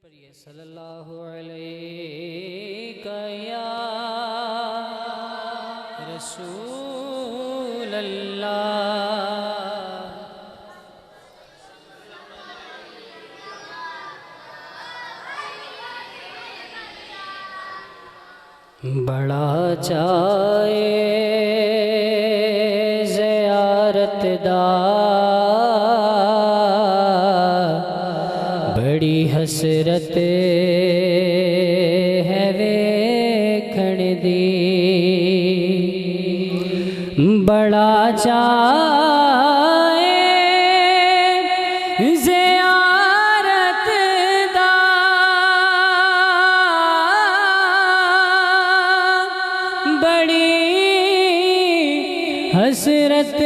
पढ़िए सल्लल्लाहु अलैहि या रसूल अल्लाह। बड़ा चाहे ज़ियारत दा बड़ी हसरत है वेखण दी। बड़ा चाहे ज़ियारत दा बड़ी हसरत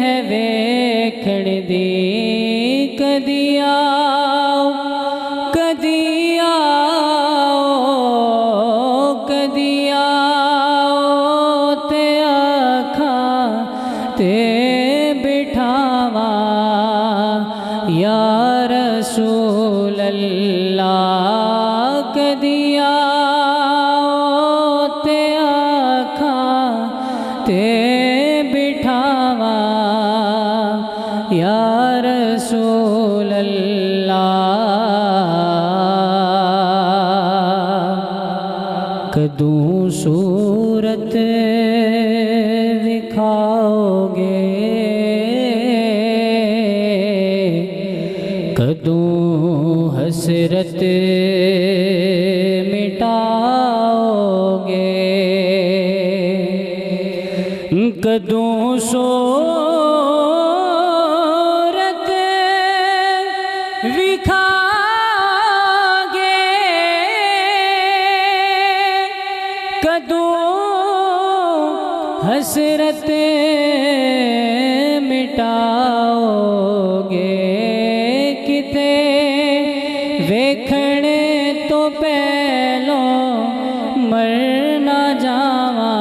है वेखण दी। कदी आओ कदी आओ कदी आओ ते आखां ते बिठावा या रसूल अल्लाह। कदी आओ ते आखां ते बिठावा या रसूल कदूं सूरत विखाओगे कदूं हसरत मिटाओगे कदूं सूरत विखाओगे कदूं हसरत मिटाओगे। किते वेखणे तो पहलों मर ना जावा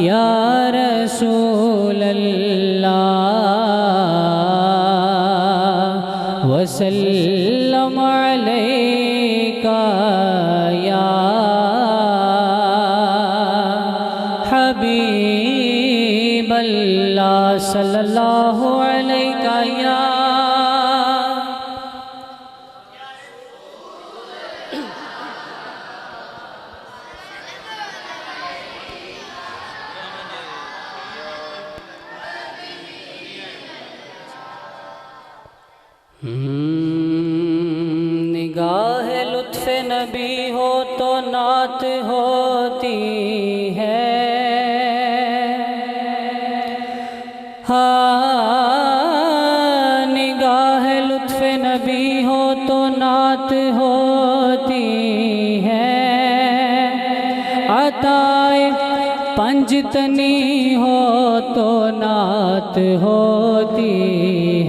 या रसूल अल्लाह। वसल्लम अलैका या हबीब अल्लाह सल्लल्लाहु अलैका या निगाह लुत्फ़ नबी हो तो नात होती है। हाँ निगाह लुत्फ़ नबी हो तो नात होती है। अताए पंजतनी हो तो नात होती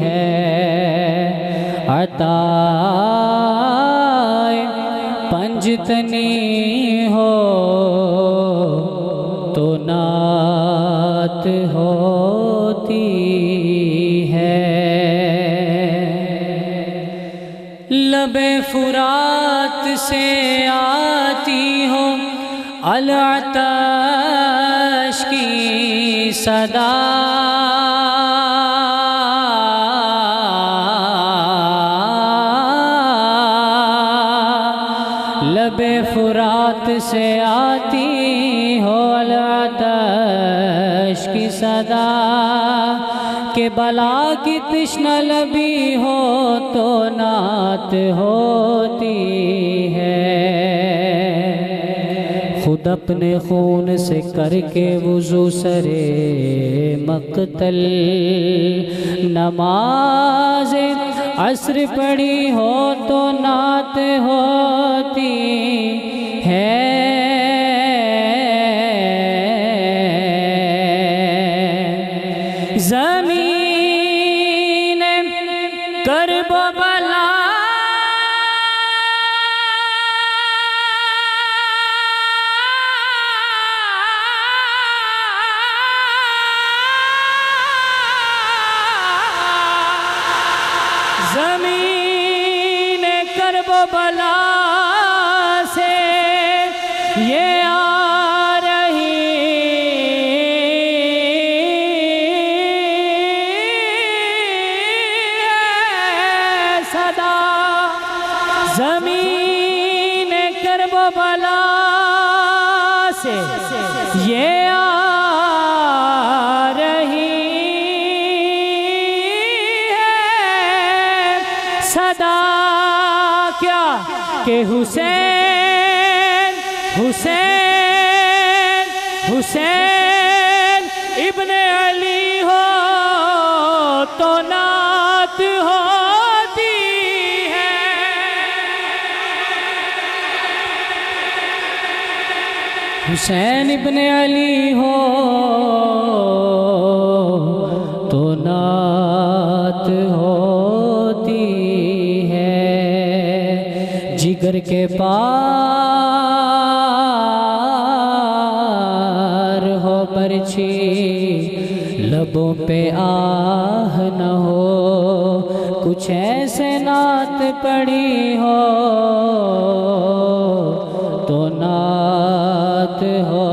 है। अताए पंजतनी हो तो नात होती है। लबे फुरात से आती हो अल-अताश की सदा। लबे फुरात से आती हो अल-अताश की सदा। के बला की तृष्णा लबी हो तो नात होती है। खुद अपने खून से करके वुज़ू सरे मक़तल नमाज अस्र पढ़ी हो तो नात होती है। ज़मीन करबला ज़मीन करबो बला से ये आ रही है सदा। ज़मीन करबो बला से ये आ सदा। क्या कि हुसैन हुसैन हुसैन इब्ने अली हो तो नात होती है। हुसैन इब्ने अली हो तो नात होती है। जिगर के पार हो बरछी, लबों पे आह न हो, कुछ ऐसे नात पड़ी हो तो नात हो